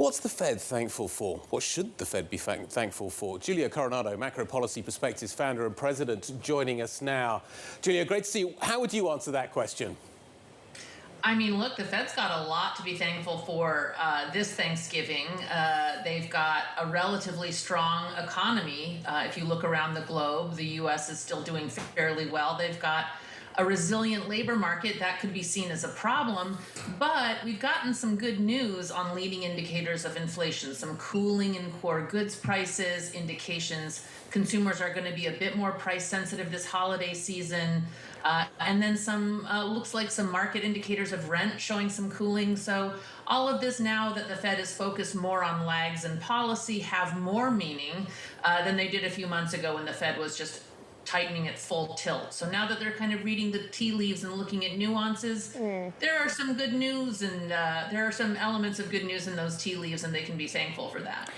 What's the Fed thankful for? What should the Fed be thankful for? Julia Coronado, Macropolicy Perspectives founder and president, joining us now. Julia, great to see you. How would you answer that question? I mean, look, the Fed's got a lot to be thankful for this Thanksgiving. They've got a relatively strong economy. If you look around the globe, the U.S. is still doing fairly well. They've got a resilient labor market. That could be seen as a problem, but we've gotten some good news on leading indicators of inflation, some cooling in core goods prices, indications consumers are going to be a bit more price sensitive this holiday season. And then some, looks like some market indicators of rent showing some cooling. So all of this, now that the Fed is focused more on lags in policy, have more meaning than they did a few months ago when the Fed was just tightening at full tilt. So now that they're kind of reading the tea leaves and looking at nuances, there are some good news, and there are some elements of good news in those tea leaves, and they can be thankful for that.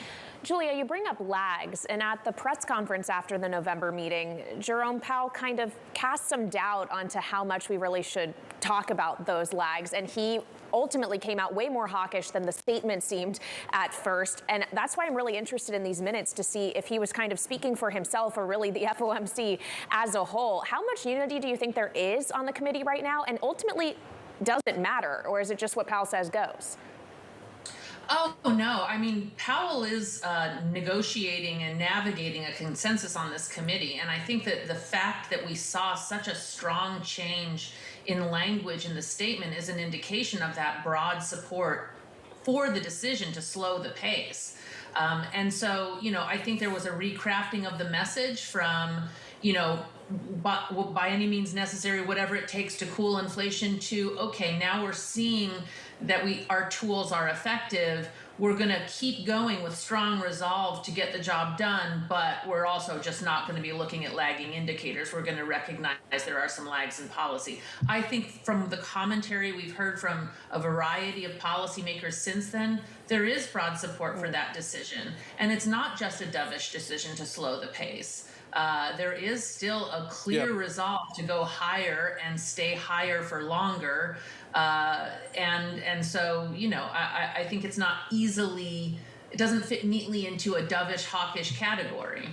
Julia, you bring up lags, and at the press conference after the November meeting, Jerome Powell kind of cast some doubt onto how much we really should talk about those lags, and he ultimately came out way more hawkish than the statement seemed at first. And that's why I'm really interested in these minutes to see if he was kind of speaking for himself or really the FOMC as a whole. How much unity do you think there is on the committee right now? And ultimately, does it matter, or is it just what Powell says goes? Oh, no. I mean, Powell is negotiating and navigating a consensus on this committee. And I think that the fact that we saw such a strong change in language in the statement is an indication of that broad support for the decision to slow the pace. And so, I think there was a recrafting of the message from, by any means necessary, whatever it takes to cool inflation, to, okay, now we're seeing that our tools are effective. We're going to keep going with strong resolve to get the job done, but we're also just not going to be looking at lagging indicators. We're going to recognize there are some lags in policy. I think from the commentary we've heard from a variety of policymakers since then, there is broad support for that decision. And it's not just a dovish decision to slow the pace. There is still a clear resolve to go higher and stay higher for longer. And so, I think it's not it doesn't fit neatly into a dovish, hawkish category.